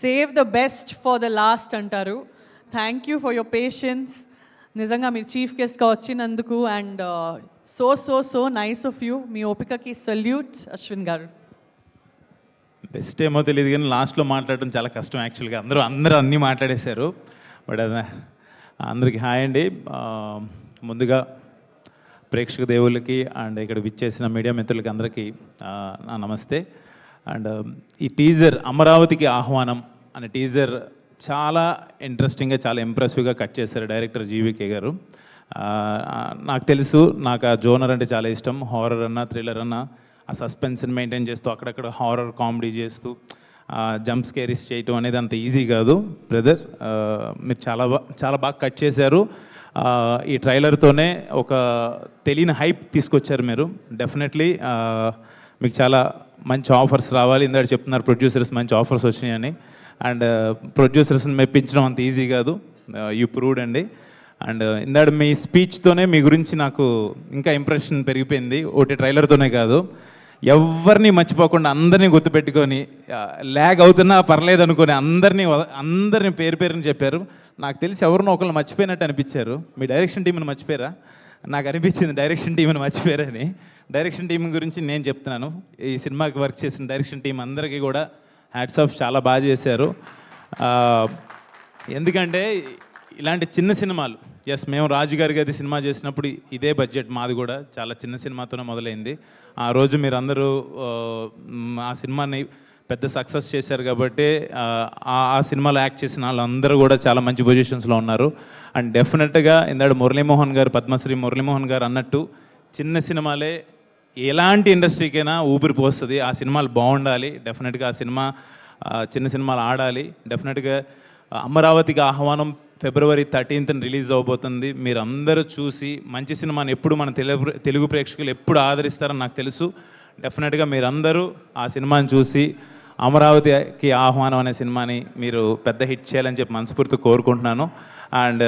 Save the best for the last అంటారు. Thank you for your patience. నిజంగా మీరు chief గెస్ట్గా వచ్చినందుకు and so so so nice of you. మీ ఓపికకి సల్యూట్ అశ్విన్ గారు. బెస్ట్ ఏమో తెలియదు కానీ లాస్ట్లో మాట్లాడడం చాలా కష్టం యాక్చువల్గా. అందరూ అన్నీ మాట్లాడేశారు. బట్ అదే అందరికీ హాయ్ అండి. ముందుగా ప్రేక్షక దేవుళ్ళకి అండ్ ఇక్కడ విచ్చేసిన మీడియా మిత్రులకి అందరికీ నా నమస్తే. అండ్ ఈ టీజర్ అమరావతికి ఆహ్వానం అనే టీజర్ చాలా ఇంట్రెస్టింగ్గా చాలా ఇంప్రెసివ్గా కట్ చేశారు డైరెక్టర్ జీవీకే గారు. నాకు తెలుసు, నాకు ఆ జోనర్ అంటే చాలా ఇష్టం. హారర్ అన్నా థ్రిల్లర్ అన్నా ఆ సస్పెన్స్ని మెయింటైన్ చేస్తూ అక్కడక్కడ హారర్ కామెడీ చేస్తూ జంప్ స్కేరీస్ చేయటం అనేది అంత ఈజీ కాదు బ్రదర్. మీరు చాలా బాగా కట్ చేశారు. ఈ ట్రైలర్తోనే ఒక తెలియని హైప్ తీసుకొచ్చారు మీరు. డెఫినెట్లీ మీకు చాలా మంచి ఆఫర్స్ రావాలి. ఇందాక చెప్తున్నారు ప్రొడ్యూసర్స్ మంచి ఆఫర్స్ వచ్చినాయని. అండ్ ప్రొడ్యూసర్స్ని మెప్పించడం అంత ఈజీ కాదు. యూ ప్రూవ్డ్ అండి. అండ్ ఇందాక మీ స్పీచ్తోనే మీ గురించి నాకు ఇంకా ఇంప్రెషన్ పెరిగిపోయింది. ఒకటి ట్రైలర్తోనే కాదు, ఎవరిని మర్చిపోకుండా అందరినీ గుర్తుపెట్టుకొని ల్యాగ్ అవుతున్నా పర్లేదు అనుకొని అందరినీ పేరుని చెప్పారు. నాకు తెలిసి ఎవరినో ఒకళ్ళు మర్చిపోయినట్టు అనిపించారు. మీ డైరెక్షన్ టీంని మర్చిపోయారా? నాకు అనిపించింది డైరెక్షన్ టీంని మర్చిపోయారని. డైరెక్షన్ టీం గురించి నేను చెప్తున్నాను. ఈ సినిమాకి వర్క్ చేసిన డైరెక్షన్ టీం అందరికీ కూడా హ్యాట్స్ ఆఫ్, చాలా బాగా చేశారు. ఎందుకంటే ఇలాంటి చిన్న సినిమాలు, ఎస్ మేము రాజుగారి గది సినిమా చేసినప్పుడు ఇదే బడ్జెట్ మాది కూడా చాలా చిన్న సినిమాతోనే మొదలైంది. ఆ రోజు మీరందరూ ఆ సినిమాని పెద్ద సక్సెస్ చేశారు కాబట్టి ఆ సినిమాలో యాక్ట్ చేసిన వాళ్ళందరూ కూడా చాలా మంచి పొజిషన్స్లో ఉన్నారు. అండ్ డెఫినెట్గా ఇందాక మురళీమోహన్ గారు, పద్మశ్రీ మురళీమోహన్ గారు అన్నట్టు చిన్న సినిమాలే ఎలాంటి ఇండస్ట్రీకైనా ఊపిరి పోస్తుంది. ఆ సినిమాలు బాగుండాలి. డెఫినెట్గా ఆ సినిమా చిన్న సినిమాలు ఆడాలి. డెఫినెట్గా అమరావతికి ఆహ్వానం February 13th రిలీజ్ అవబోతుంది. మీరు అందరూ చూసి మంచి సినిమాని ఎప్పుడు మన తెలుగు ప్రేక్షకులు ఎప్పుడు ఆదరిస్తారని నాకు తెలుసు. డెఫినెట్గా మీరందరూ ఆ సినిమాని చూసి అమరావతికి ఆహ్వానం అనే సినిమాని మీరు పెద్ద హిట్ చేయాలని చెప్పి మనస్ఫూర్తి కోరుకుంటున్నాను. అండ్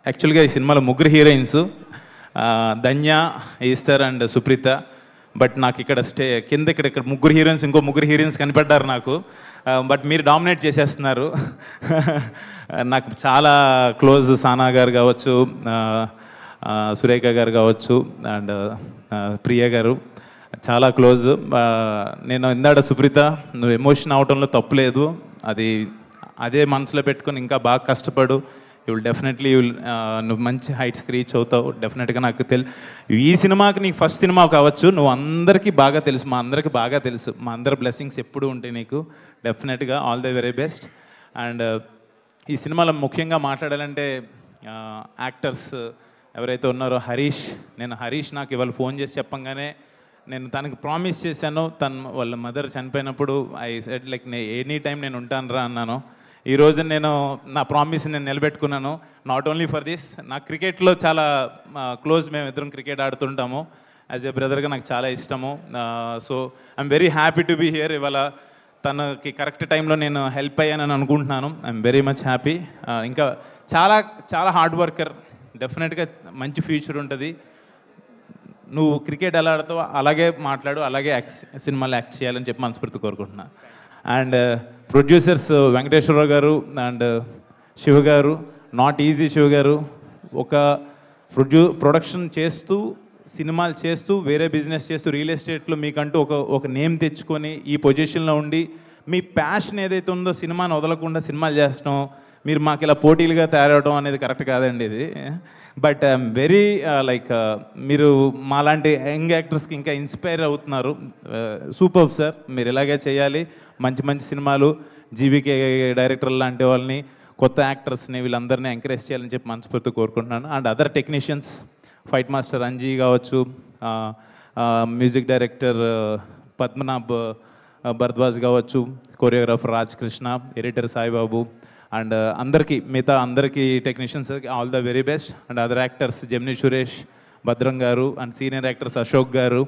యాక్చువల్గా ఈ సినిమాలో ముగ్గురు heroines Dhanya, ఈస్తర్ and Supritha. But నాకు ఇక్కడ ఇక్కడ ముగ్గురు హీరోయిన్స్, ఇంకో ముగ్గురు హీరోయిన్స్ కనిపడ్డారు నాకు. బట్ మీరు డామినేట్ చేసేస్తున్నారు. నాకు చాలా క్లోజ్ సానా గారు కావచ్చు, సురేఖ గారు కావచ్చు, అండ్ ప్రియ గారు చాలా క్లోజ్. నేను ఇందాక సుప్రీత, నువ్వు ఎమోషన్ అవటంలో తప్పులేదు. అదే మనసులో పెట్టుకొని ఇంకా బాగా కష్టపడు. డెఫినెట్లీ నువ్వు మంచి హైట్స్కి రీచ్ అవుతావు. డెఫినెట్గా నాకు ఈ సినిమాకి నీకు ఫస్ట్ సినిమా కావచ్చు, నువ్వు అందరికీ బాగా తెలుసు, మా అందరికీ బాగా తెలుసు. మా అందరి బ్లెస్సింగ్స్ ఎప్పుడూ ఉంటాయి నీకు. డెఫినెట్గా all the very best. And ఈ సినిమాలో ముఖ్యంగా మాట్లాడాలంటే యాక్టర్స్ ఎవరైతే ఉన్నారో హరీష్. హరీష్ నాకు ఇవాళ ఫోన్ చేసి చెప్పంగానే నేను తనకి ప్రామిస్ చేశాను. వాళ్ళ మదర్ చనిపోయినప్పుడు I said like any time నేను ఉంటాను రా అన్నాను. ఈరోజు నేను నా ప్రామిస్ నేను నిలబెట్టుకున్నాను. నాట్ ఓన్లీ ఫర్ దిస్, నాకు క్రికెట్లో చాలా క్లోజ్, మేము ఇద్దరం క్రికెట్ ఆడుతుంటాము. యాజ్ ఏ బ్రదర్గా నాకు చాలా ఇష్టము. So I'm very happy to be here. ఇవాళ తనకి కరెక్ట్ టైంలో నేను హెల్ప్ అయ్యానని అనుకుంటున్నాను. I'm very much happy. ఇంకా చాలా చాలా హార్డ్ వర్కర్. డెఫినెట్గా మంచి ఫ్యూచర్ ఉంటుంది. నువ్వు క్రికెట్ ఎలా ఆడతావో అలాగే మాట్లాడు, అలాగే సినిమాలో యాక్ట్ చేయాలని చెప్పి మనస్ఫూర్తి కోరుకుంటున్నాను. అండ్ ప్రొడ్యూసర్స్ వెంకటేశ్వరరావు గారు అండ్ శివ గారు, నాట్ ఈజీ. శివ గారు ఒక ప్రొడక్షన్ చేస్తూ, సినిమాలు చేస్తూ, వేరే బిజినెస్ చేస్తూ, రియల్ ఎస్టేట్లో మీకంటూ ఒక నేమ్ తెచ్చుకొని ఈ పొజిషన్లో ఉండి మీ ప్యాషన్ ఏదైతే ఉందో సినిమాని వదలకుండా సినిమాలు చేస్తాం, మీరు మాకు ఇలా పోటీలుగా తయారవడం అనేది కరెక్ట్ కాదండి ఇది. బట్ ఐఎమ్ వెరీ లైక్ మీరు మాలాంటి యంగ్ యాక్టర్స్కి ఇంకా ఇన్స్పైర్ అవుతున్నారు. సూపర్ సార్, మీరు ఇలాగే చేయాలి. మంచి మంచి సినిమాలు, జీవీకే డైరెక్టర్ లాంటి వాళ్ళని, కొత్త యాక్టర్స్ని వీళ్ళందరినీ ఎంకరేజ్ చేయాలని చెప్పి మనస్ఫూర్తి కోరుకుంటున్నాను. And other technicians, fight master Anji కావచ్చు, మ్యూజిక్ డైరెక్టర్ పద్మనాభ్ భరద్వాజ్ కావచ్చు, choreographer Raj Krishna, editor Saibabu, and మిగతా అందరికీ technicians all the very best. And other actors Gemini Suresh, Bhadram గారు, and senior actors Ashok garu,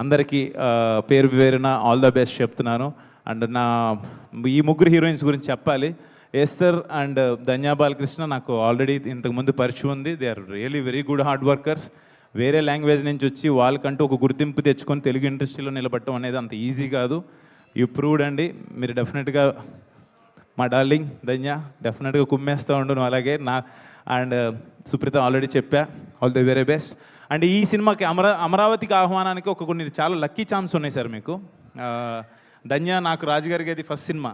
అందరికీ పేరు పేరున ఆల్ ద బెస్ట్ చెప్తున్నాను. అండ్ ఈ ముగ్గురు హీరోయిన్స్ గురించి చెప్పాలి. ఎస్తర్ అండ్ ధన్యా బాలకృష్ణ నాకు ఆల్రెడీ ఇంతకుముందు పరిచయం ఉంది. They are really very good hard workers. వేరే లాంగ్వేజ్ నుంచి వచ్చి వాళ్ళకంటూ ఒక గుర్తింపు తెచ్చుకొని తెలుగు ఇండస్ట్రీలో నిలబడటం అనేది అంత ఈజీ కాదు. యూ ప్రూవ్డ్ అండి. మీరు డెఫినెట్గా మా డార్లింగ్ ధన్య డెఫినెట్గా కుమ్మేస్తూ ఉండు నువ్వు అలాగే నా. అండ్ సుప్రీత ఆల్రెడీ చెప్పా, all the very best. And ఈ సినిమాకి అమరావతికి ఆహ్వానానికి కొన్ని చాలా లక్కీ ఛాన్స్ ఉన్నాయి సార్ మీకు. ధన్య నాకు రాజుగారికి అది ఫస్ట్ సినిమా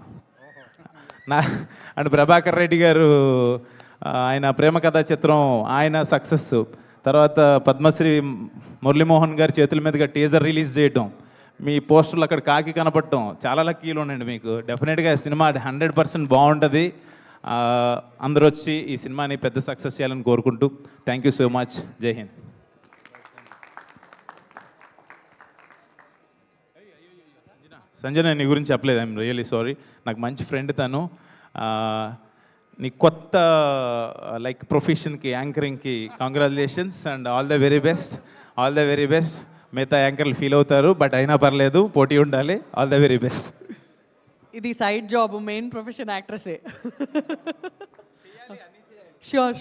నా. అండ్ ప్రభాకర్ రెడ్డి గారు ఆయన ప్రేమ కథా చిత్రం ఆయన సక్సెస్, తర్వాత పద్మశ్రీ మురళీమోహన్ గారి చేతుల మీదుగా టీజర్ రిలీజ్ చేయటం, మీ పోస్టర్లు అక్కడ కాకి కనపడటం, చాలా లక్కీలు ఉండండి మీకు. డెఫినెట్గా సినిమా 100% బాగుంటుంది. అందరూ వచ్చి ఈ సినిమాని పెద్ద సక్సెస్ చేయాలని కోరుకుంటూ థ్యాంక్ యూ సో మచ్. జై హింద్. సంజన నీ గురించి చెప్పలేదు, ఐఎమ్ రియలీ సారీ. నాకు మంచి ఫ్రెండ్ తను. నీ కొత్త లైక్ ప్రొఫెషన్కి యాంకరింగ్కి congratulations and all the very best. All the very best. మిగతా యాంకర్లు ఫీల్ అవుతారు, బట్ అయినా పర్లేదు, పోటీ ఉండాలి. All the very best. ఇది సైడ్ జాబ్, మెయిన్ ప్రొఫెషన్ యాక్ట్రెసే. ష్యూర్.